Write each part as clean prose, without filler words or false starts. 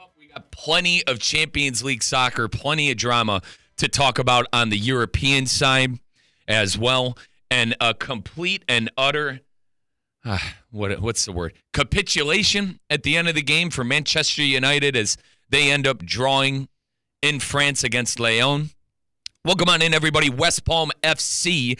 up. We got plenty of Champions League soccer, plenty of drama to talk about on the European side as well, and a complete and utter what's the word? Capitulation at the end of the game for Manchester United as they end up drawing in France against Lyon. Welcome on in, everybody. West Palm FC.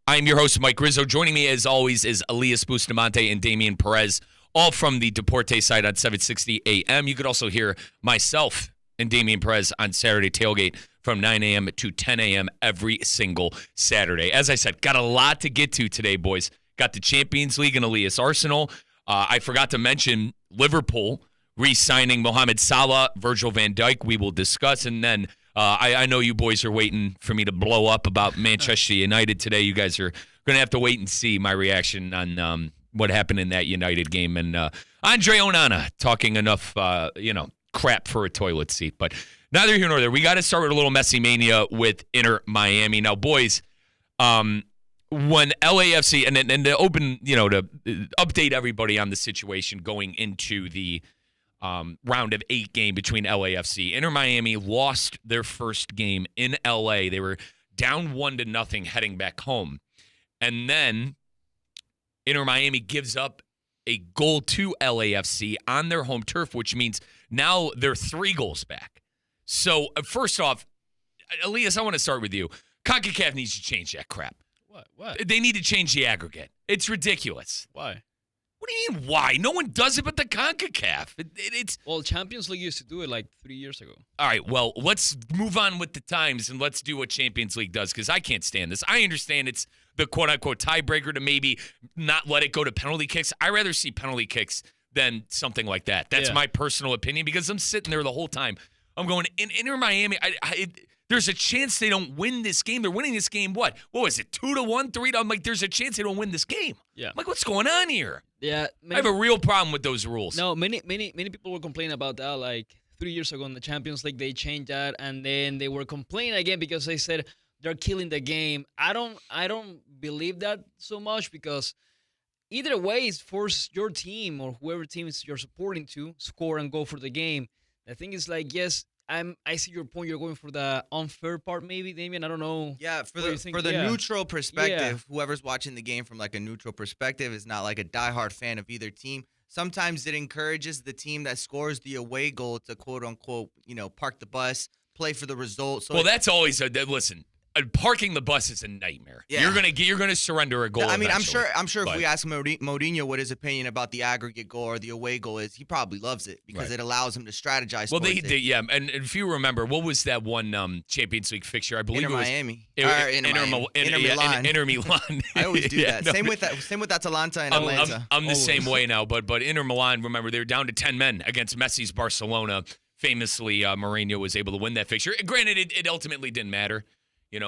I'm your host, Mike Rizzo. Joining me, as always, is Elias Bustamante and Damian Perez, all from the Deporte side on 760 AM. You could also hear myself and Damian Perez on Saturday Tailgate from 9 a.m. to 10 a.m. every single Saturday. As I said, got a lot to get to today, boys. Got the Champions League and Elias Arsenal. I forgot to mention Liverpool re-signing Mohamed Salah, Virgil van Dijk. We will discuss. And then I know you boys are waiting for me to blow up about Manchester United today. You guys are going to have to wait and see my reaction on what happened in that United game. And Andre Onana talking enough, crap for a toilet seat. But neither here nor there. We got to start with a little Messi mania with Inter Miami. Now, boys, when LAFC, and to open, to update everybody on the situation going into the round of 8 game between LAFC. Inter Miami lost their first game in LA. They were down 1-0 heading back home. And then Inter Miami gives up a goal to LAFC on their home turf, which means now they're 3 goals back. So, first off, Elias, I want to start with you. CONCACAF needs to change that crap. What? They need to change the aggregate. It's ridiculous. Why? What do you mean, why? No one does it but the CONCACAF. It's Well, Champions League used to do it like 3 years ago. all right, well, let's move on with the times and let's do what Champions League does because I can't stand this. I understand it's the quote-unquote tiebreaker to maybe not let it go to penalty kicks. I'd rather see penalty kicks than something like that. That's my personal opinion because I'm sitting there the whole time. I'm going, in Inter Miami, there's a chance they don't win this game. They're winning this game, what was it, 2-1, 3-1? I'm like, there's a chance they don't win this game. Yeah. I'm like, what's going on here? Yeah. I have a real problem with those rules. No, many people were complaining about that like 3 years ago in the Champions League. They changed that, and then they were complaining again because they said they're killing the game. I don't believe that so much because either way, it forces your team or whoever teams you're supporting to score and go for the game. The thing is, like, yes, I see your point. You're going for the unfair part, maybe, Damian. I don't know. Yeah, for the neutral perspective, whoever's watching the game from like a neutral perspective is not like a diehard fan of either team. Sometimes it encourages the team that scores the away goal to quote unquote, park the bus, play for the result. So that's always listen. Parking the bus is a nightmare. Yeah. You're gonna surrender a goal. I mean, eventually. I'm sure if we ask Mourinho what his opinion about the aggregate goal or the away goal is, he probably loves it because it allows him to strategize. Well, and if you remember, what was that one Champions League fixture? I believe Inter it was Miami. Inter Milan. Inter Milan. I always do that. Same with Atalanta and Atlanta. I'm the same way now, but Inter Milan. Remember, they were down to 10 men against Messi's Barcelona. Famously, Mourinho was able to win that fixture. Granted, it ultimately didn't matter.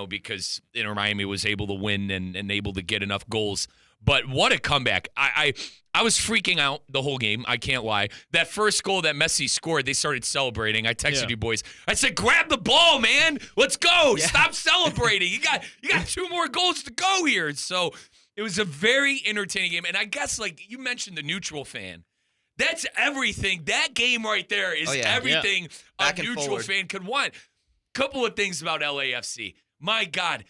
Because Inter Miami was able to win and able to get enough goals. But what a comeback. I was freaking out the whole game. I can't lie. That first goal that Messi scored, they started celebrating. I texted you boys. I said, grab the ball, man. Let's go. Yeah. Stop celebrating. You got 2 more goals to go here. So it was a very entertaining game. And I guess, like you mentioned, the neutral fan. That's everything. That game right there is everything a neutral fan could want. Couple of things about LAFC. My God,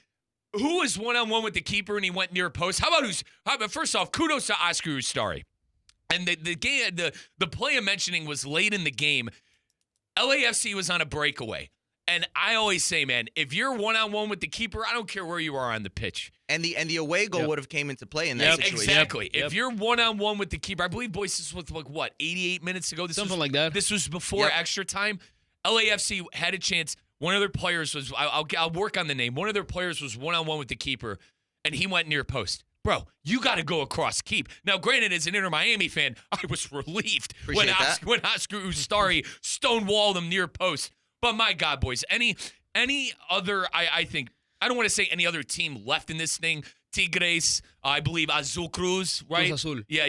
who was one-on-one with the keeper and he went near post? How about first off, kudos to Oscar Ustari. And the play I'm mentioning was late in the game. LAFC was on a breakaway. And I always say, man, if you're one-on-one with the keeper, I don't care where you are on the pitch. And the away goal would have came into play in that situation. Exactly. If you're one-on-one with the keeper, I believe, boys, this was 88 minutes ago? Something like that. This was before extra time. LAFC had a chance. One of their players was, I'll work on the name. One of their players was one-on-one with the keeper, and he went near post. Bro, you got to go across keep. Now, granted, as an Inter Miami fan, I was relieved when Oscar Ustari stonewalled him near post. But my God, boys, any other, I think, I don't want to say any other team left in this thing. Tigres, I believe Azul Cruz, right? Cruz Azul. Yeah,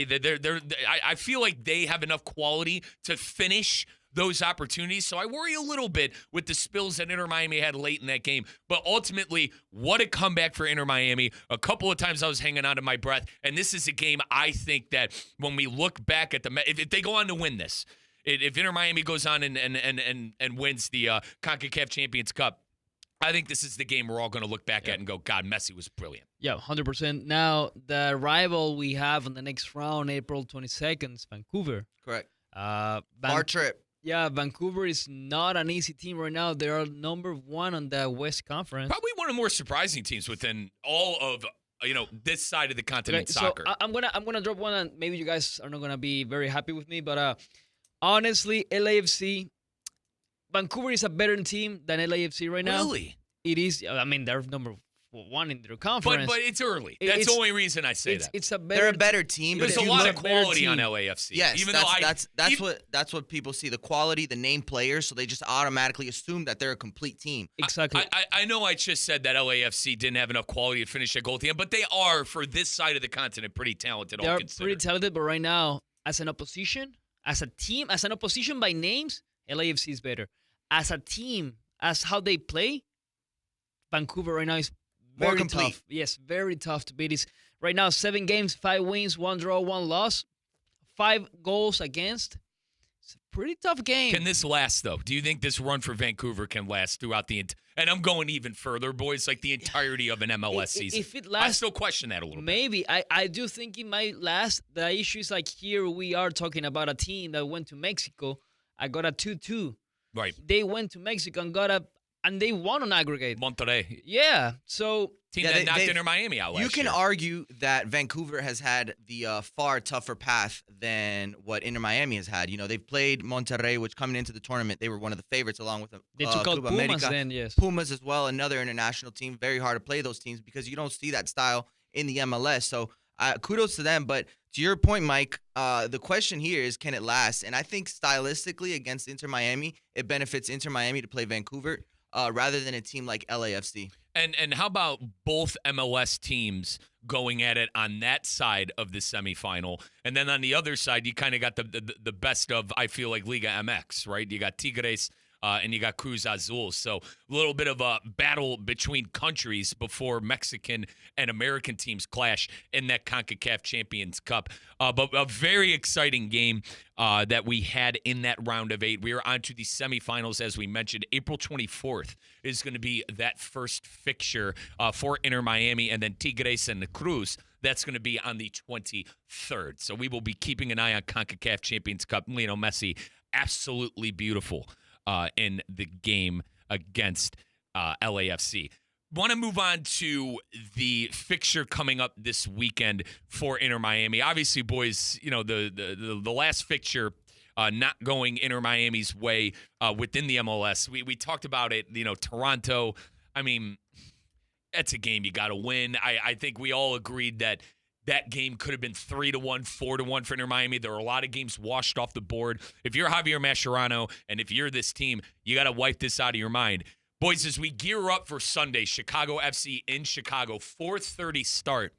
I feel like they have enough quality to finish those opportunities. So I worry a little bit with the spills that Inter Miami had late in that game. But ultimately, what a comeback for Inter Miami. A couple of times I was hanging on to my breath. And this is a game I think that when we look back at if they go on to win this, If Inter Miami goes on and wins the CONCACAF Champions Cup, I think this is the game we're all going to look back at and go, God, Messi was brilliant. Yeah, 100%. Now, the rival we have on the next round, April 22nd, is Vancouver. Correct. Hard trip. Yeah, Vancouver is not an easy team right now. They are number 1 on the West Conference. Probably one of the more surprising teams within all of this side of the continent soccer. So I'm gonna drop one, and maybe you guys are not gonna be very happy with me, but honestly, LAFC. Vancouver is a better team than LAFC right now. Really? It is. I mean, they're number 1 in their conference. But it's early. That's the only reason I say that. They're a better team. There's a lot of quality on LAFC. Yes, even that's what people see. The quality, the name players, so they just automatically assume that they're a complete team. Exactly. I know I just said that LAFC didn't have enough quality to finish at goal at the end, but they are, for this side of the continent, pretty talented. They're pretty talented, but right now, as an opposition, as a team, as an opposition by names, LAFC is better. As a team, as how they play, Vancouver right now is More very complete. tough. Yes, very tough to beat. It's right now 7 games, 5 wins, 1 draw, 1 loss, 5 goals against. It's a pretty tough game. Can this last, though? Do you think this run for Vancouver can last throughout the and I'm going even further, boys, like the entirety of an MLS season? If it lasts, I still question that a little bit. Maybe. I do think it might last. The issue is like here we are talking about a team that went to Mexico. I got a 2-2. Right. They went to Mexico and they won on aggregate. Monterrey. Yeah. So team that knocked Inter Miami out last year. You can argue that Vancouver has had the far tougher path than what Inter Miami has had. They've played Monterrey, which coming into the tournament, they were one of the favorites along with they took out Club Pumas America. then, yes. Pumas as well, another international team. Very hard to play those teams because you don't see that style in the MLS. So kudos to them. But to your point, Mike, the question here is, can it last? And I think stylistically against Inter Miami, it benefits Inter Miami to play Vancouver rather than a team like LAFC. And how about both MLS teams going at it on that side of the semifinal? And then on the other side, you kind of got the best of, I feel like, Liga MX, right? You got Tigres and you got Cruz Azul. So a little bit of a battle between countries before Mexican and American teams clash in that CONCACAF Champions Cup. But a very exciting game that we had in that round of 8. We are on to the semifinals, as we mentioned. April 24th is going to be that first fixture for Inter Miami, and then Tigres and the Cruz. That's going to be on the 23rd. So we will be keeping an eye on CONCACAF Champions Cup. Lionel Messi, absolutely beautiful in the game against LAFC. Want to move on to the fixture coming up this weekend for Inter Miami. Obviously, boys, the last fixture not going Inter Miami's way within the MLS. We talked about it. Toronto. I mean, that's a game you got to win. I think we all agreed that game could have been 3-1, 4-1 for Inter Miami. There are a lot of games washed off the board. If you're Javier Mascherano and if you're this team, you got to wipe this out of your mind. Boys, as we gear up for Sunday, Chicago FC in Chicago, 4:30 start.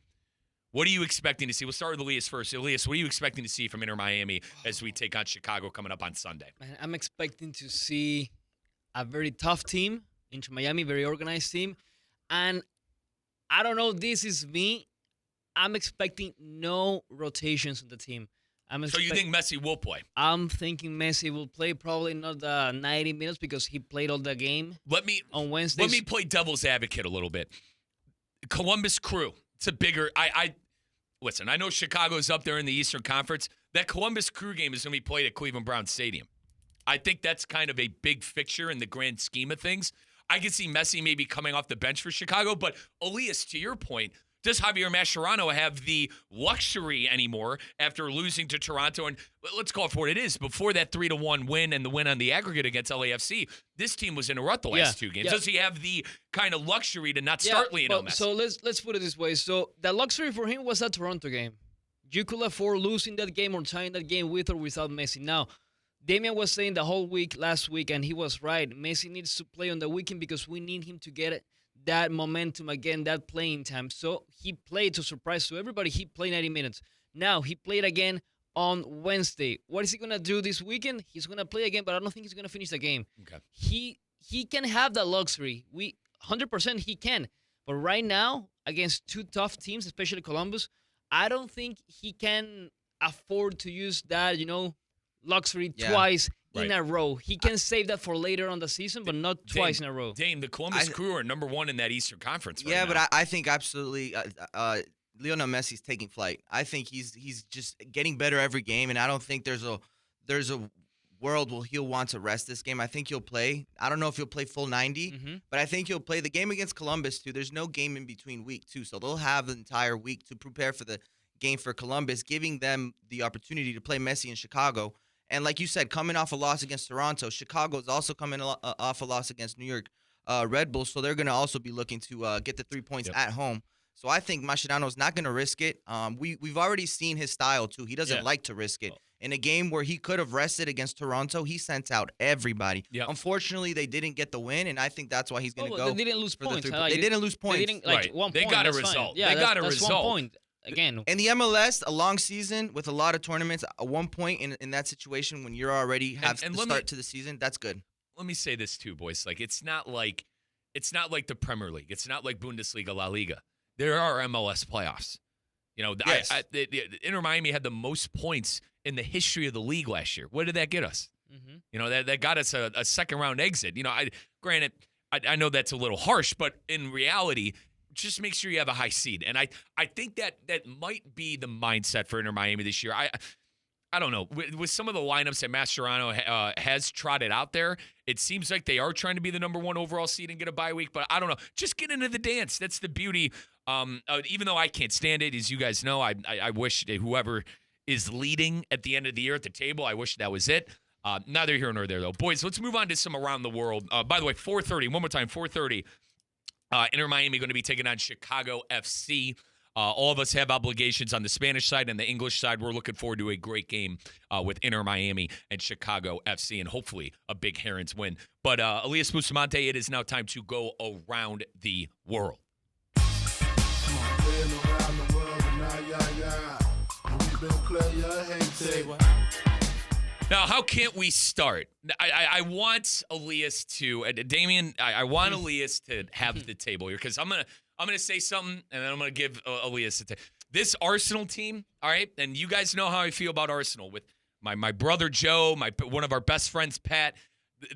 What are you expecting to see? We'll start with Elias first. Elias, what are you expecting to see from Inter Miami as we take on Chicago coming up on Sunday? Man, I'm expecting to see a very tough team, Inter Miami, very organized team. And I don't know, this is me. I'm expecting no rotations on the team. So you think Messi will play? I'm thinking Messi will play, probably not the 90 minutes because he played all the game on Wednesday. Let me play devil's advocate a little bit. Columbus Crew. It's a bigger listen, I know Chicago's up there in the Eastern Conference. That Columbus Crew game is going to be played at Cleveland Browns Stadium. I think that's kind of a big fixture in the grand scheme of things. I can see Messi maybe coming off the bench for Chicago, but Elias, to your point, does Javier Mascherano have the luxury anymore after losing to Toronto? And let's call it for what it is. Before that 3-1 win and the win on the aggregate against LAFC, this team was in a rut the last 2 games. Yeah. Does he have the kind of luxury to not start Lionel Messi? So let's put it this way. So the luxury for him was that Toronto game. You could afford losing that game or tying that game with or without Messi. Now, Damian was saying the whole week last week, and he was right. Messi needs to play on the weekend because we need him to get that momentum again, that playing time. So he played, to surprise to everybody, he played 90 minutes. Now he played again on Wednesday. What is he going to do this weekend? He's going to play again, but I don't think he's going to finish the game. Okay. He can have that luxury. 100% he can. But right now, against 2 tough teams, especially Columbus, I don't think he can afford to use that, luxury twice in Right. a row. He can save that for later on the season, but not twice in a row. Dame, the Columbus Crew are number 1 in that Eastern Conference right now. But I think absolutely Lionel Messi's taking flight. I think he's just getting better every game, and I don't think there's a world where he'll want to rest this game. I think he'll play. I don't know if he'll play full 90, but I think he'll play the game against Columbus too. There's no game in between week 2, so they'll have the entire week to prepare for the game for Columbus, giving them the opportunity to play Messi in Chicago. And like you said, coming off a loss against Toronto, Chicago is also coming off a loss against New York Red Bulls, so they're going to also be looking to get the 3 points at home. So I think Mascherano's not going to risk it. We've already seen his style too. He doesn't like to risk it. In a game where he could have rested against Toronto, he sent out everybody. Yep. Unfortunately, they didn't get the win, and I think that's why he's going to go. They didn't lose points. They didn't lose points. They didn't, 1 point. They got a result. result. Yeah, they got a that's result. 1 point. Again. In the MLS, a long season with a lot of tournaments, 1 point in that situation when you're already have the start to the season, that's good. Let me say this too, boys. Like it's not like the Premier League. It's not like Bundesliga, La Liga. There are MLS playoffs. You know, yes. Inter Miami had the most points in the history of the league last year. What did that get us? Mm-hmm. You know, that got us a second round exit. You know, granted, I know that's a little harsh, but in reality, just make sure you have a high seed. And I think that might be the mindset for Inter Miami this year. I don't know. With some of the lineups that Mascherano has trotted out there, it seems like they are trying to be the number 1 overall seed and get a bye week. But I don't know. Just get into the dance. That's the beauty. Even though I can't stand it, as you guys know, I wish that whoever is leading at the end of the year at the table, I wish that was it. Neither here nor there, though. Boys, let's move on to some around the world. By the way, 4:30, one more time, 4:30. Inter Miami going to be taking on Chicago FC. All of us have obligations on the Spanish side and the English side. We're looking forward to a great game with Inter Miami and Chicago FC, and hopefully a big Herons win. But Elias Bustamante, it is now time to go around the world. Now, how can't we start? I want Elias to Damien. I want Elias to have the table here because I'm gonna say something and then I'm gonna give Elias this Arsenal team. All right, and you guys know how I feel about Arsenal with my brother Joe, one of our best friends Pat.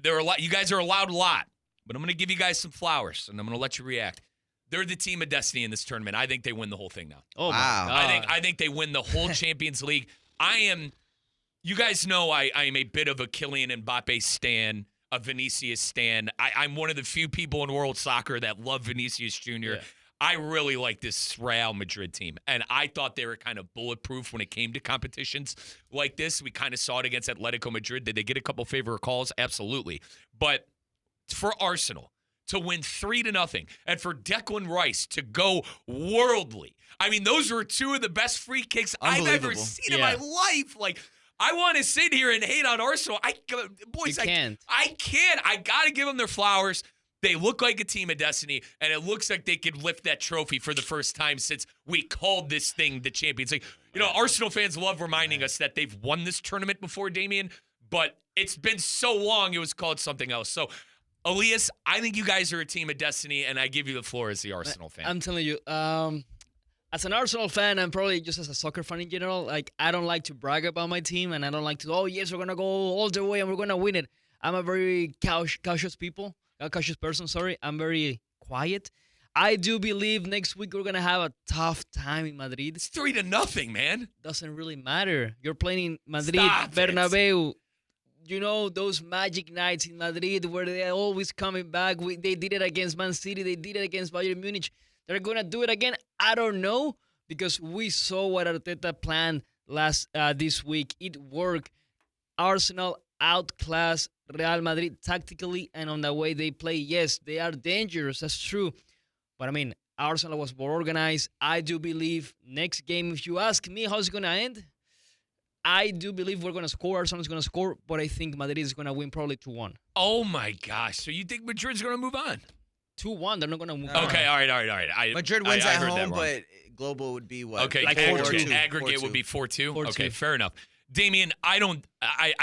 There are a lot. You guys are allowed a lot, but I'm gonna give you guys some flowers and I'm gonna let you react. They're the team of destiny in this tournament. I think they win the whole thing now. Oh wow! I think they win the whole Champions League. You guys know I am a bit of a Kylian Mbappe stan, a Vinicius stan. I'm one of the few people in world soccer that love Vinicius Jr. Yeah. I really like this Real Madrid team, and I thought they were kind of bulletproof when it came to competitions like this. We kind of saw it against Atletico Madrid. Did they get a couple favor calls? Absolutely. But for Arsenal to win 3-0 and for Declan Rice to go worldly, I mean, those were 2 of the best free kicks I've ever seen in my life. Like, I want to sit here and hate on Arsenal. I can't. I got to give them their flowers. They look like a team of destiny, and it looks like they could lift that trophy for the first time since we called this thing the Champions League. You know, Arsenal fans love reminding us that they've won this tournament before, Damien, but it's been so long it was called something else. So, Elias, I think you guys are a team of destiny, and I give you the floor as the Arsenal fan. I'm telling you, as an Arsenal fan, and probably just as a soccer fan in general, like I don't like to brag about my team, and I don't like to, oh yes, we're gonna go all the way and we're gonna win it. I'm a very cautious person. Sorry, I'm very quiet. I do believe next week we're gonna have a tough time in Madrid. It's 3-0, man. Doesn't really matter. You're playing in Madrid, Bernabeu. You know those magic nights in Madrid where they're always coming back. They did it against Man City. They did it against Bayern Munich. They're going to do it again? I don't know, because we saw what Arteta planned this week. It worked. Arsenal outclassed Real Madrid tactically and on the way they play. Yes, they are dangerous. That's true. But, I mean, Arsenal was more organized. I do believe next game, if you ask me how's it going to end, I do believe we're going to score. Arsenal's going to score, but I think Madrid is going to win probably 2-1. Oh, my gosh. So you think Madrid's going to move on? 2-1. They're not going to move on. Okay, all right. Madrid wins at home, but global would be what? Okay, like aggregate would be 4-2. Okay, fair enough. Damien, I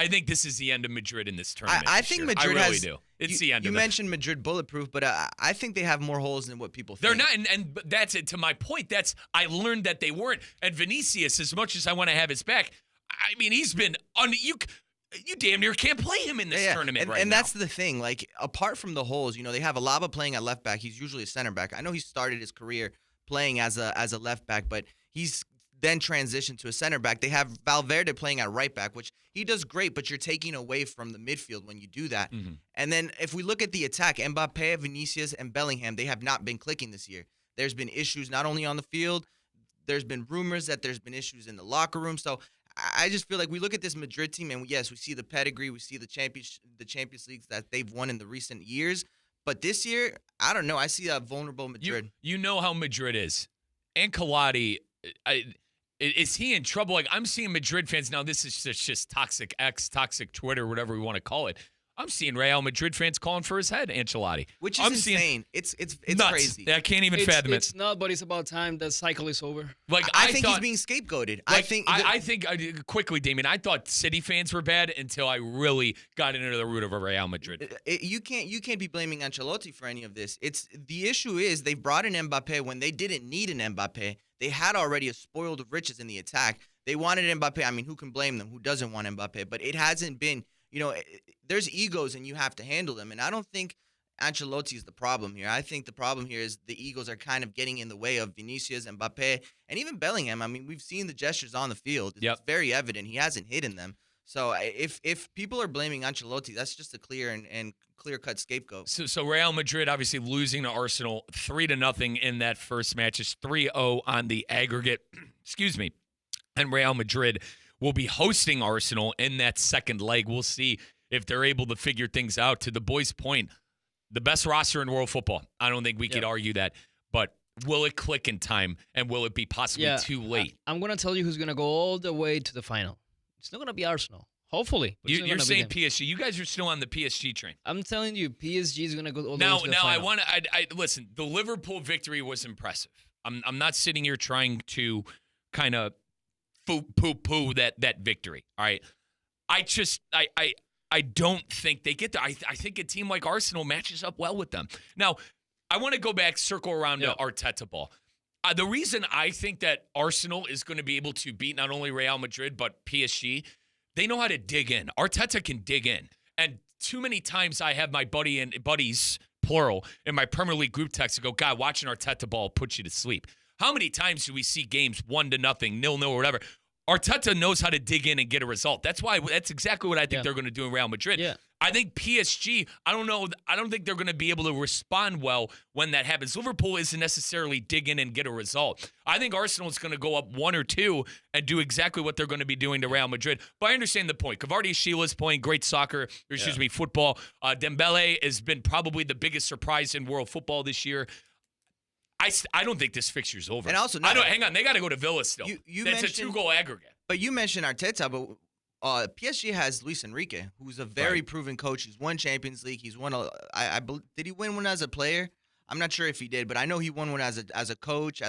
think this is the end of Madrid in this tournament. I think Madrid I really do. It's the end of it. You mentioned Madrid bulletproof, but I think they have more holes than what people think. They're not, and that's it. To my point, I learned that they weren't. And Vinicius, as much as I want to have his back, I mean, he's been you damn near can't play him in this tournament right and now. that's the thing. Like, apart from the holes, they have Alaba playing at left back. He's usually a center back. I know he started his career playing as a left back, but he's then transitioned to a center back. They have Valverde playing at right back, which he does great, but you're taking away from the midfield when you do that. Mm-hmm. And then if we look at the attack, Mbappe, Vinicius, and Bellingham, they have not been clicking this year. There's been issues not only on the field, there's been rumors that there's been issues in the locker room. So I just feel like we look at this Madrid team, and yes, we see the pedigree, we see the Champions Leagues that they've won in the recent years. But this year, I don't know. I see a vulnerable Madrid. You know how Madrid is. Ancelotti, is he in trouble? Like, I'm seeing Madrid fans now. This is just toxic X, toxic Twitter, whatever we want to call it. I'm seeing Real Madrid fans calling for his head, Ancelotti. Which is insane. It's nuts. crazy. I can't even fathom it. It's not, but it's about time the cycle is over. Like, I think he's being scapegoated. Like, I think quickly, Damien, I thought City fans were bad until I really got into the root of a Real Madrid. You can't be blaming Ancelotti for any of this. The issue is they brought in Mbappe when they didn't need an Mbappe. They had already a spoiled of riches in the attack. They wanted Mbappe. I mean, who can blame them? Who doesn't want Mbappe? But it hasn't been, there's egos and you have to handle them. And I don't think Ancelotti is the problem here. I think the problem here is the egos are kind of getting in the way of Vinicius, Mbappe, and even Bellingham. I mean, we've seen the gestures on the field. It's very evident. He hasn't hidden them. So if people are blaming Ancelotti, that's just a clear and clear-cut scapegoat. So Real Madrid obviously losing to Arsenal 3-0 in that first match. It's 3-0 on the aggregate. Excuse me. And Real Madrid will be hosting Arsenal in that second leg. We'll see if they're able to figure things out. To the boys' point, the best roster in world football. I don't think we could argue that. But will it click in time, and will it be possibly too late? I'm going to tell you who's going to go all the way to the final. It's not going to be Arsenal. Hopefully. You're saying PSG. You guys are still on the PSG train. I'm telling you, PSG is going to go all the way to the final. Now, I want to listen, the Liverpool victory was impressive. I'm not sitting here trying to kind of poo-poo that victory, all right? I don't think they get there. I think a team like Arsenal matches up well with them. Now, I want to go back, circle around to Arteta ball. The reason I think that Arsenal is going to be able to beat not only Real Madrid, but PSG, they know how to dig in. Arteta can dig in. And too many times I have my buddies, plural, in my Premier League group text and go, God, watching Arteta ball puts you to sleep. How many times do we see games 1-0, 0-0, or whatever? Arteta knows how to dig in and get a result. That's exactly what I think they're going to do in Real Madrid. Yeah. I think PSG, I don't think they're going to be able to respond well when that happens. Liverpool isn't necessarily dig in and get a result. I think Arsenal is going to go up 1 or 2 and do exactly what they're going to be doing to Real Madrid. But I understand the point. Kvaratskhelia is playing great football. Dembele has been probably the biggest surprise in world football this year. I don't think this fixture's over. And also, hang on, they got to go to Villa still. That's a 2-goal aggregate. But you mentioned Arteta, but PSG has Luis Enrique, who's a very proven coach. He's won Champions League. He's won did he win one as a player? I'm not sure if he did, but I know he won one as a coach.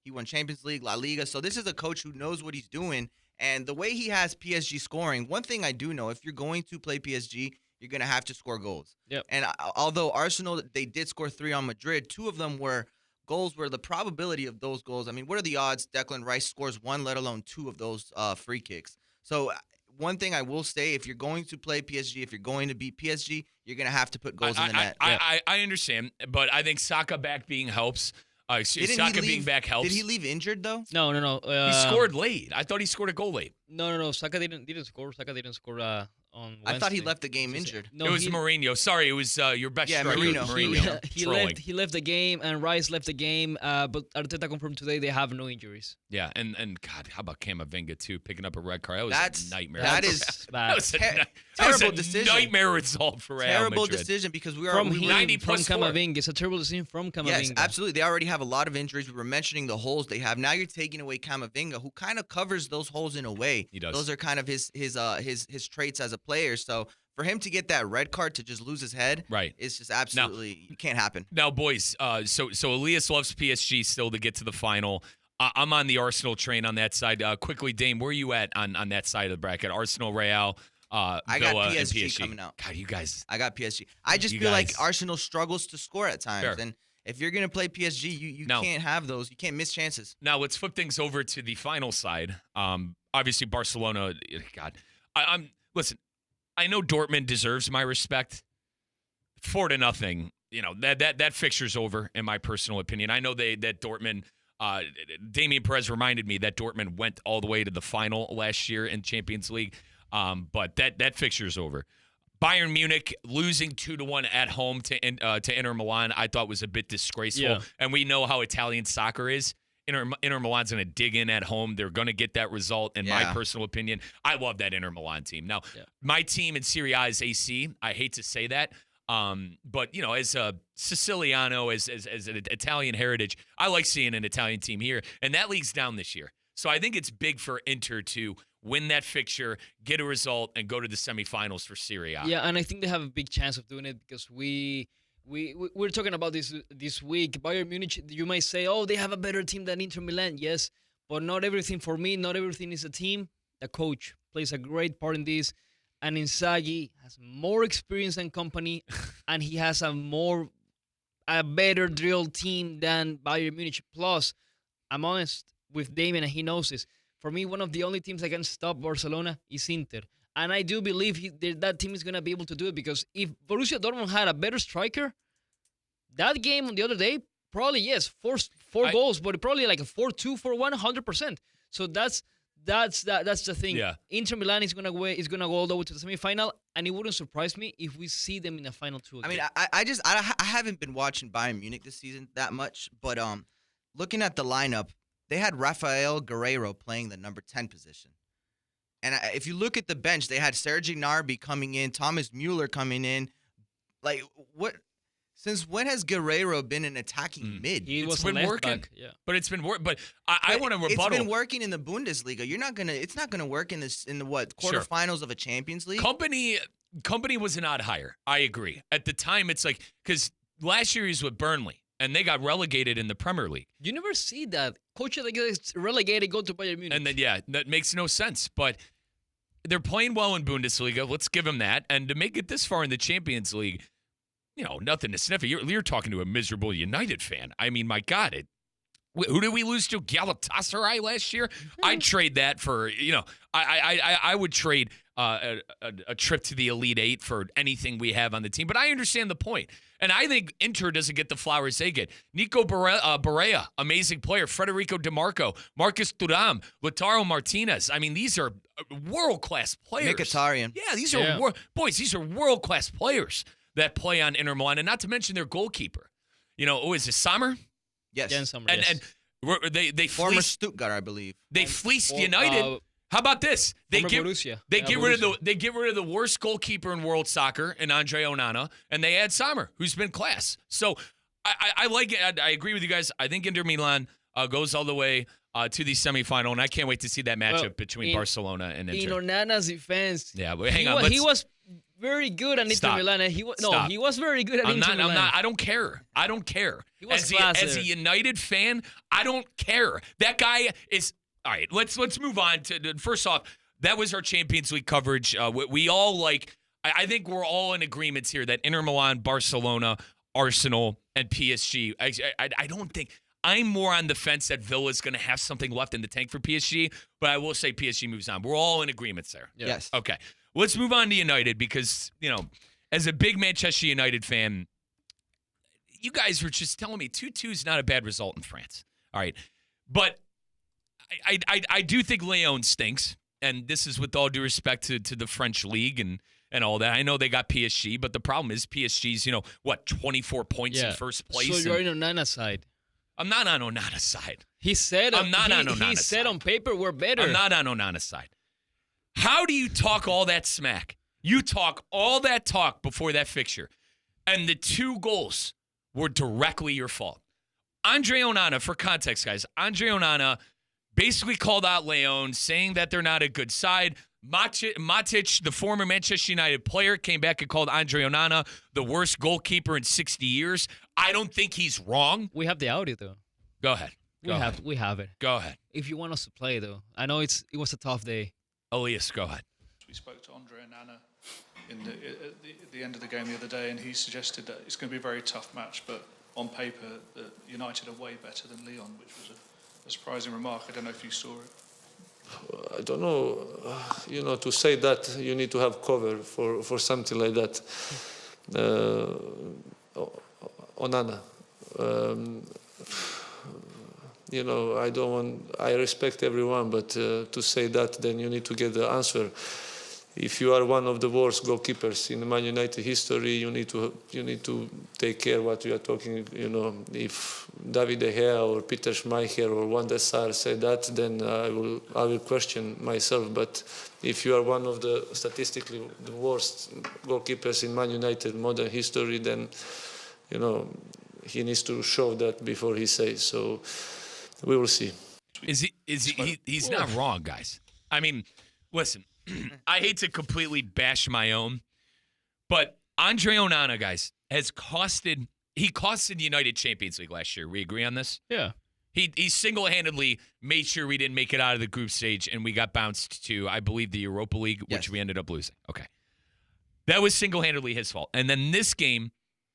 He won Champions League, La Liga. So this is a coach who knows what he's doing. And the way he has PSG scoring, one thing I do know, if you're going to play PSG, you're going to have to score goals. Yep. And although Arsenal, they did score 3 on Madrid, 2 of them were goals where the probability of those goals, I mean, what are the odds Declan Rice scores 1, let alone 2 of those free kicks? So one thing I will say, if you're going to play PSG, if you're going to beat PSG, you're going to have to put goals in the net. I understand, but I think Saka back being helps. Saka being back helps. Did he leave injured, though? No. He scored late. I thought he scored a goal late. No. Saka didn't score. Saka didn't score on Wednesday. I thought he left the game injured. No, it was Mourinho. Sorry, it was your best striker. Mourinho. He left the game, and Rice left the game, but Arteta confirmed today they have no injuries. Yeah, and God, how about Camavinga, too, picking up a red card? That's a nightmare. That is bad. Terrible decision. Nightmare result for Real Terrible Madrid. decision because we are from 90 plus from Camavinga. It's a terrible decision from Camavinga. Yes, absolutely. They already have a lot of injuries. We were mentioning the holes they have. Now you're taking away Camavinga, who kind of covers those holes in a way. He does. Those are kind of his traits as a player. So for him to get that red card to just lose his head, it's just absolutely it can't happen. Now, boys, so Elias loves PSG still to get to the final. I'm on the Arsenal train on that side. Quickly, Dame, where are you at on that side of the bracket? Arsenal, Real, I got Villa, PSG, and PSG coming out. God, you guys. I got PSG. I just feel like Arsenal struggles to score at times. Fair. And if you're going to play PSG, you can't have those. You can't miss chances. Now, let's flip things over to the final side. Obviously, Barcelona, God. Listen, I know Dortmund deserves my respect. 4-0. That fixture's over, in my personal opinion. I know that Dortmund, Damian Perez reminded me that Dortmund went all the way to the final last year in Champions League, but that fixture's over. Bayern Munich losing 2-1 at home to Inter Milan, I thought was a bit disgraceful. Yeah. And we know how Italian soccer is. Inter Milan's going to dig in at home. They're going to get that result, in my personal opinion. I love that Inter Milan team. Now, my team in Serie A is AC. I hate to say that. But, as a Siciliano, as an Italian heritage, I like seeing an Italian team here. And that league's down this year. So I think it's big for Inter to win that fixture, get a result, and go to the semifinals for Serie A. Yeah, and I think they have a big chance of doing it because we're talking about this week. Bayern Munich, you might say, oh, they have a better team than Inter Milan. Yes, but not everything for me. Not everything is a team. The coach plays a great part in this. And Inzaghi has more experience than Company, and he has a better drilled team than Bayern Munich. Plus, I'm honest with Damien, and he knows this. For me, one of the only teams that can stop Barcelona is Inter. And I do believe that team is going to be able to do it because if Borussia Dortmund had a better striker, that game on the other day, probably, yes, four goals, but probably like a 4-2, 4-1, 100%. So that's the thing. Yeah. Inter Milan is gonna go all the way to the semifinal, and it wouldn't surprise me if we see them in the final two. Again. I mean, I haven't been watching Bayern Munich this season that much, but looking at the lineup, they had Rafael Guerreiro playing the number 10 position, and if you look at the bench, they had Serge Gnabry coming in, Thomas Müller coming in. Like what? Since when has Guerreiro been an attacking mid? It's been working, but it's been working. But I want to rebuttal. It's been working in the Bundesliga. It's not gonna work in the quarterfinals of a Champions League. Company was an odd hire. I agree. At the time, it's like because last year he was with Burnley and they got relegated in the Premier League. You never see that coaches that get relegated go to Bayern Munich. And then that makes no sense. But they're playing well in Bundesliga. Let's give them that. And to make it this far in the Champions League. Nothing to sniff at. You're talking to a miserable United fan. I mean, my God, who did we lose to? Galatasaray last year? I'd trade that for, I would trade a trip to the Elite Eight for anything we have on the team. But I understand the point. And I think Inter doesn't get the flowers they get. Nico Barea, amazing player. Federico DiMarco, Marcus Thuram, Lautaro Martinez. I mean, these are world-class players. Mkhitaryan. Yeah, these are world-class players that play on Inter Milan, and not to mention their goalkeeper. Is it Sommer? Yes. Jan Sommer, and they former Stuttgart, I believe. They fleeced United. How about this? They get rid of the worst goalkeeper in world soccer, in Andre Onana, and they add Sommer, who's been class. So I like it. I agree with you guys. I think Inter Milan goes all the way to the semifinal, and I can't wait to see that matchup between Barcelona and Inter. In Onana's defense, hang on. He was very good at Inter Milan. And he was very good at Inter Milan. I don't care. He was as a United fan, I don't care. That guy is all right. Let's move on to first off. That was our Champions League coverage. We all I think we're all in agreement here that Inter Milan, Barcelona, Arsenal, and PSG. I don't think. I'm more on the fence that Villa's going to have something left in the tank for PSG, but I will say PSG moves on. We're all in agreement there. Yes. Okay. Let's move on to United because, as a big Manchester United fan, you guys were just telling me 2-2 is not a bad result in France. All right. But I do think Lyon stinks, and this is with all due respect to the French league and all that. I know they got PSG, but the problem is PSG's, 24 points in first place. So you're on Onana's side. I'm not on Onana's side. He said I'm not on Onana's side. He said on paper we're better. I'm not on Onana's side. How do you talk all that smack? You talk all that talk before that fixture, and the 2 goals were directly your fault. Andre Onana, for context, guys, Andre Onana basically called out Lyon, saying that they're not a good side. Matic, the former Manchester United player, came back and called Andre Onana the worst goalkeeper in 60 years. I don't think he's wrong. We have the audio, though. Go ahead. We have it. Go ahead. If you want us to play, though. I know it was a tough day. Elias, go ahead. We spoke to Andre Onana at the end of the game the other day, and he suggested that it's going to be a very tough match, but on paper, United are way better than Lyon, which was a surprising remark. I don't know if you saw it. I don't know, to say that you need to have cover for something like that. Onana. I respect everyone, but to say that, then you need to get the answer. If you are one of the worst goalkeepers in Man United history, you need to take care what you are talking. If David De Gea or Peter Schmeichel or Van der Sar say that, then I will question myself. But if you are one of the statistically the worst goalkeepers in Man United modern history, then he needs to show that before he says. So we will see. He's not wrong, guys. I mean, listen. I hate to completely bash my own, but Andre Onana, guys, costed United Champions League last year. We agree on this? Yeah. He single-handedly made sure we didn't make it out of the group stage, and we got bounced to, I believe, the Europa League, which we ended up losing. Okay. That was single-handedly his fault. And then this game,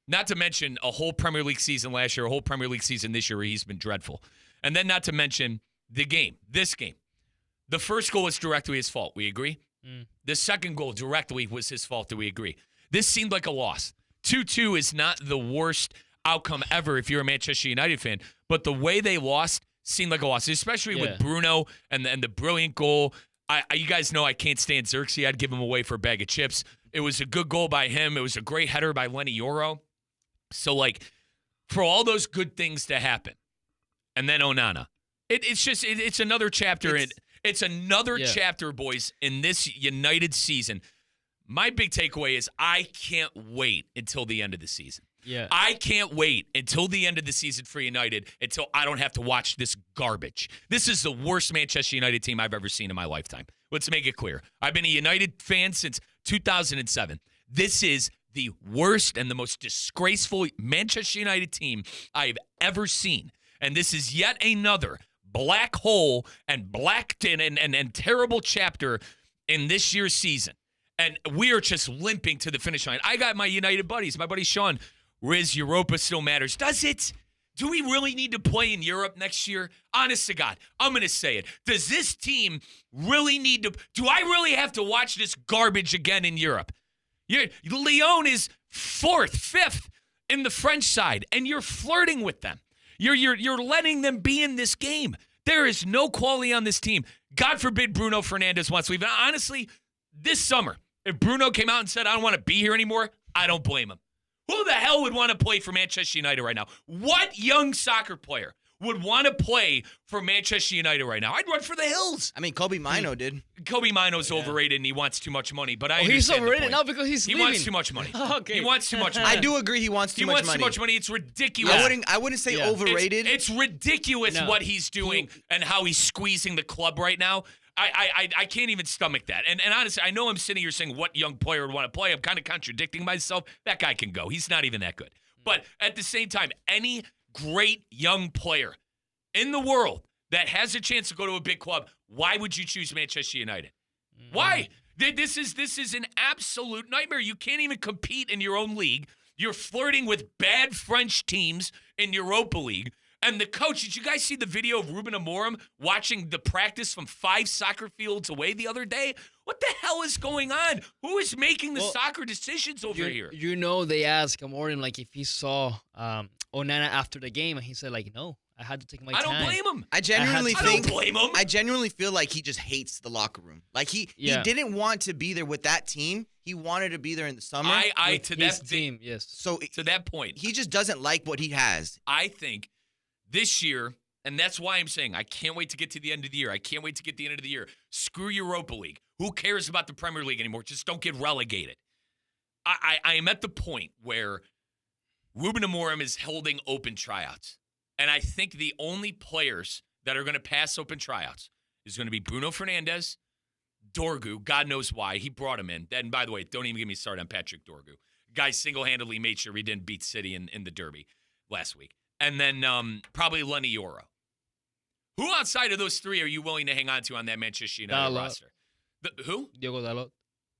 not to mention a whole Premier League season last year, a whole Premier League season this year where he's been dreadful. And then not to mention this game. The first goal was directly his fault. We agree? The second goal directly was his fault. Do we agree? This seemed like a loss. 2-2 is not the worst outcome ever if you're a Manchester United fan, but the way they lost seemed like a loss, especially with Bruno and the brilliant goal. You guys know I can't stand Xerxes. I'd give him away for a bag of chips. It was a good goal by him. It was a great header by Lenny Yoro. So, for all those good things to happen, and then Onana, it's another chapter. It's another chapter, boys, in this United season. My big takeaway is I can't wait until the end of the season. Yeah. I can't wait until the end of the season for United until I don't have to watch this garbage. This is the worst Manchester United team I've ever seen in my lifetime. Let's make it clear. I've been a United fan since 2007. This is the worst and the most disgraceful Manchester United team I've ever seen. And this is yet another black hole and and terrible chapter in this year's season. And we are just limping to the finish line. I got my United buddies, my buddy Sean. Riz, Europa still matters. Does it? Do we really need to play in Europe next year? Honest to God, I'm going to say it. Does this team really need to? Do I really have to watch this garbage again in Europe? Lyon is 4th, 5th in the French side, and you're flirting with them. You're letting them be in this game. There is no quality on this team. God forbid Bruno Fernandes wants to leave. Honestly, this summer, if Bruno came out and said, I don't want to be here anymore, I don't blame him. Who the hell would want to play for Manchester United right now? What young soccer player would want to play for Manchester United right now? I'd run for the hills. I mean, Kobe Mino did. Kobe Mino's overrated and he wants too much money, but he's overrated now because he's He leaving. wants too much money. Okay. He wants too much money. I do agree he wants too much money. He wants too much money. It's ridiculous. I wouldn't say overrated. It's ridiculous what he's doing and how he's squeezing the club right now. I can't even stomach that. And honestly, I know I'm sitting here saying what young player would want to play. I'm kind of contradicting myself. That guy can go. He's not even that good. But at the same time, any great young player in the world that has a chance to go to a big club, why would you choose Manchester United? Why? This is an absolute nightmare. You can't even compete in your own league. You're flirting with bad French teams in Europa League. And the coach, did you guys see the video of Ruben Amorim watching the practice from 5 soccer fields away the other day? What the hell is going on? Who is making the soccer decisions over here? They asked Amorim if he saw Onana after the game, and he said no, I had to take my time. I don't blame him. I genuinely don't blame him. I genuinely feel like he just hates the locker room. He didn't want to be there with that team. He wanted to be there in the summer. To that team, yes. So to that point, he just doesn't like what he has. I think this year, and that's why I'm saying I can't wait to get to the end of the year. I can't wait to get to the end of the year. Screw Europa League. Who cares about the Premier League anymore? Just don't get relegated. I am at the point where Ruben Amorim is holding open tryouts. And I think the only players that are going to pass open tryouts is going to be Bruno Fernandes, Dorgu. God knows why. He brought him in. And by the way, don't even get me started on Patrick Dorgu. Guy single-handedly made sure he didn't beat City in the Derby last week. And then probably Lenny Yoro. Who outside of those three are you willing to hang on to on that Manchester United roster? Who? Diogo Dalot.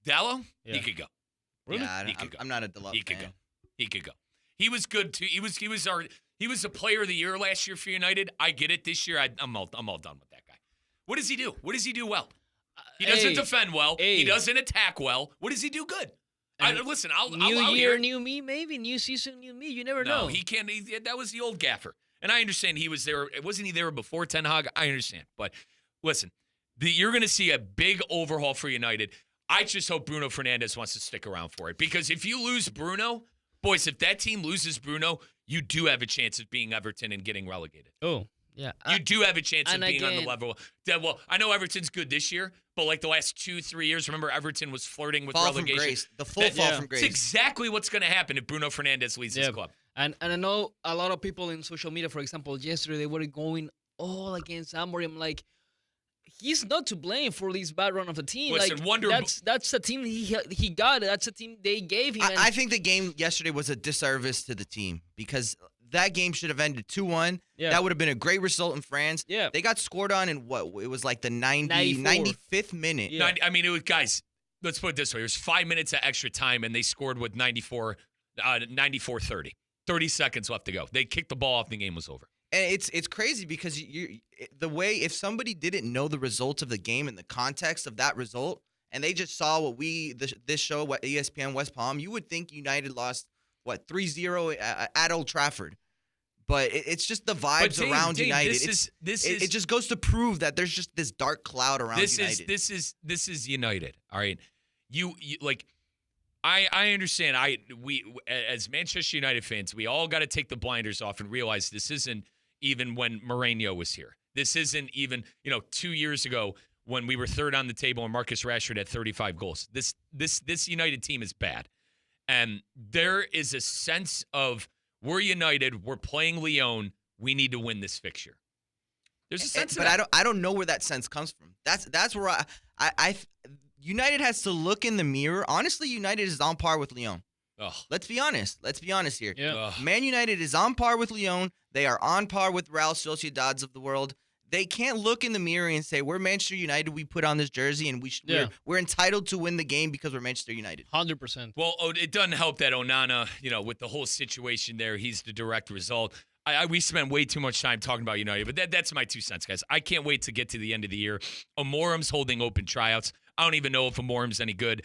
Dalot? Yeah. He could go. Really? Yeah, I'm not a Dalot fan. He could go. He could go. He was good too. He was a player of the year last year for United. I get it. This year, I'm all done with that guy. What does he do? What does he do well? He doesn't defend well. He doesn't attack well. What does he do good? Listen, I'll new year, new me, maybe new season, new me. You never know. No, he can't. That was the old gaffer, and I understand he was there. Wasn't he there before Ten Hag? I understand, but listen, you're going to see a big overhaul for United. I just hope Bruno Fernandes wants to stick around for it, because if you lose Bruno, boys, if that team loses Bruno, you do have a chance of being Everton and getting relegated. Oh, yeah. You do have a chance of being on the level. Well, I know Everton's good this year, but like the last 2-3 years, remember Everton was flirting with relegation. From grace. The full fall from grace. It's exactly what's going to happen if Bruno Fernandes leads his club. And I know a lot of people in social media, for example, yesterday they were going all against Amorim. Like, he's not to blame for this bad run of the team. Listen, that's the team he got. That's the team they gave him. I think the game yesterday was a disservice to the team, because that game should have ended 2-1. Yeah. That would have been a great result in France. Yeah. They got scored on in what? It was like the 95th minute. Yeah. It was, guys, let's put it this way. It was 5 minutes of extra time, and they scored with 94-30. 30 seconds left to go. They kicked the ball off, and the game was over. And it's crazy, because the way, if somebody didn't know the results of the game and the context of that result, and they just saw what this show, what ESPN West Palm, you would think United lost, 3-0 at Old Trafford. But it's just the vibes around United. It just goes to prove that there's just this dark cloud around United. This is United. All right, you like. I understand. We as Manchester United fans, we all got to take the blinders off and realize this isn't even when Mourinho was here. This isn't even 2 years ago when we were third on the table and Marcus Rashford had 35 goals. This United team is bad, and there is a sense of, we're United, we're playing Lyon, we need to win this fixture. There's a sense of that. I don't know where that sense comes from. That's where I United has to look in the mirror. Honestly, United is on par with Lyon. Ugh. Let's be honest here. Yeah. Man United is on par with Lyon. They are on par with Real Sociedad's of the world. They can't look in the mirror and say, we're Manchester United, we put on this jersey, and we're entitled to win the game because we're Manchester United. 100%. Well, it doesn't help that Onana, with the whole situation there, he's the direct result. We spent way too much time talking about United, but that's my 2 cents, guys. I can't wait to get to the end of the year. Amorim's holding open tryouts. I don't even know if Amorim's any good.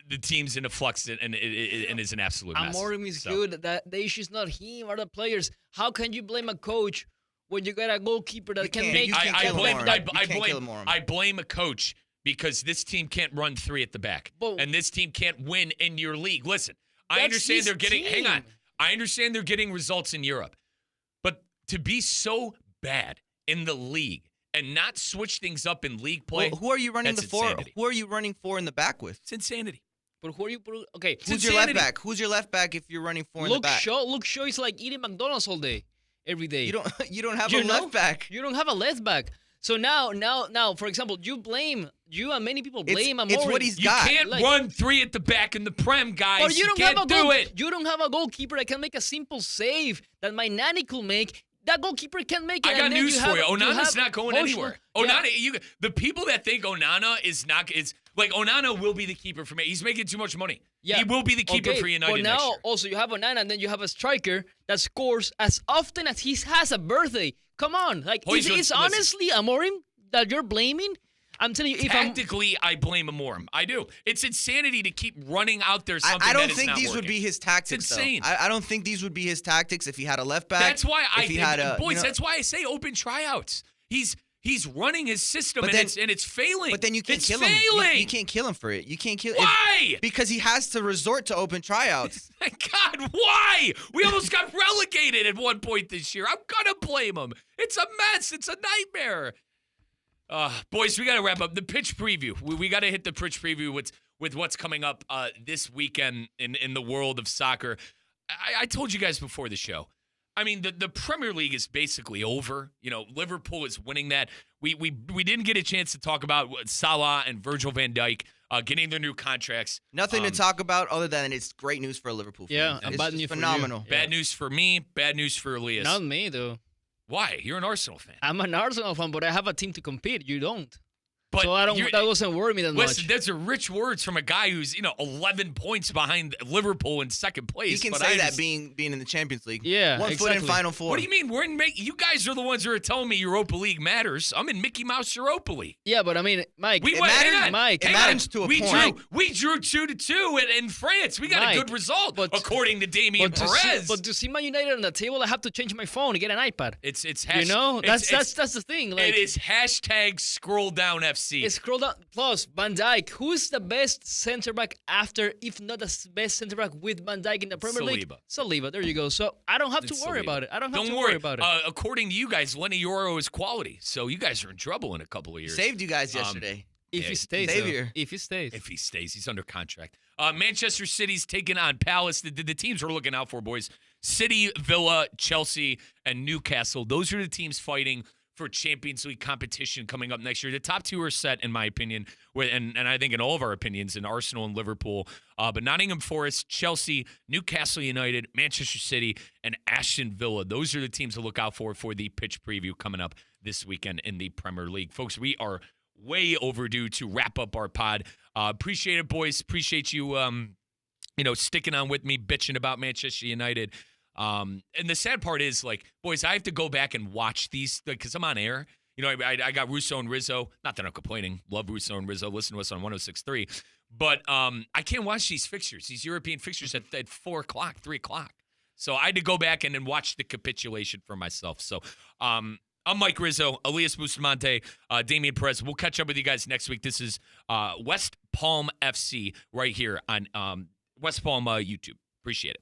The team's in a flux and is an absolute mess. Amorim is good. The issue is not him or the players. How can you blame a coach when you got a goalkeeper that can make? I blame a coach because this team can't run three at the back, and this team can't win in your league. Listen, I understand they're getting. Hang on, I understand they're getting results in Europe, but to be so bad in the league and not switch things up in league play. Well, who are you running insanity. Who are you running for in the back with? It's insanity. But who are you? Okay, who's your left back? Who's your left back if you're running for in the back? Luke Shaw is like eating McDonald's all day, every day. You don't have a left back. You don't have a left back. So now, for example, you and many people blame Amorim. It's what he's got. You can't run three at the back in the Prem, guys. Or you can't do it. You don't have a goalkeeper that can make a simple save that my nanny could make. That goalkeeper can't make it. I got news for you. Onana's not going anywhere. Onana, the people that think Onana is like Onana will be the keeper for me. He's making too much money. Yeah. He will be the keeper for United but now, next year. Also, you have Onana, and then you have a striker that scores as often as he has a birthday. Come on. Like, it's honestly Amorim that you're blaming? I'm telling you, tactically, I blame Amorim. I do. It's insanity to keep running out there something I don't that think is not these working. would be his tactics. It's insane. I don't think these would be his tactics if he had a left back. That's why that's why I say open tryouts. He's running his system and it's failing. But then you can't kill him. You can't kill him for it. You can't kill him. Why? Because he has to resort to open tryouts. My God, why? We almost got relegated at one point this year. I'm gonna blame him. It's a mess. It's a nightmare. Boys, we got to wrap up the pitch preview. We got to hit the pitch preview with what's coming up this weekend in the world of soccer. I told you guys before the show. I mean, the Premier League is basically over. Liverpool is winning that. We didn't get a chance to talk about Salah and Virgil van Dijk getting their new contracts. Nothing to talk about other than it's great news for a Liverpool fan. Yeah, it's bad news phenomenal. For you. Bad news for me. Bad news for Elias. Not me, though. Why? You're an Arsenal fan. I'm an Arsenal fan, but I have a team to compete. You don't. But So that wasn't worry me that listen, much. those are rich words from a guy who's 11 points behind Liverpool in second place. He can but say that being in the Champions League. Yeah, One foot in exactly. Final Four. What do you mean? You guys are the ones who are telling me Europa League matters. I'm in Mickey Mouse Europa League. Yeah, but I mean, Mike, We It went, matters- hang on, Mike, it hang matters on. to a we point. We drew 2-2 in France. We got Mike, a good result, but- according to Damian Perez. but to see Man United on the table, I have to change my phone and get an iPad. it's That's the thing. Like, it is hashtag scroll down FC. scroll down. Plus, Van Dijk, who is the best center back after, if not the best center back with Van Dijk in the Premier League? Saliba. There you go. So I don't have to worry about it. I don't have to worry about it. According to you guys, Lenny Yoro is quality. So you guys are in trouble in a couple of years. Saved you guys yesterday. If he stays, Savior. though. If he stays. If he stays, he's under contract. Manchester City's taking on Palace. The teams we're looking out for, boys. City, Villa, Chelsea, and Newcastle. Those are the teams fighting for Champions League competition coming up next year. The top two are set, in my opinion, and I think in all of our opinions, in Arsenal and Liverpool. But Nottingham Forest, Chelsea, Newcastle United, Manchester City, and Aston Villa. Those are the teams to look out for the pitch preview coming up this weekend in the Premier League. Folks, we are way overdue to wrap up our pod. Appreciate it, boys. Appreciate you, sticking on with me, bitching about Manchester United. And the sad part is, boys, I have to go back and watch these because I'm on air. I got Russo and Rizzo. Not that I'm complaining. Love Russo and Rizzo. Listen to us on 106.3. But I can't watch these fixtures, these European fixtures at 4 o'clock, 3 o'clock. So I had to go back and then watch the capitulation for myself. So I'm Mike Rizzo, Elias Bustamante, Damian Perez. We'll catch up with you guys next week. This is West Palm FC right here on West Palm YouTube. Appreciate it.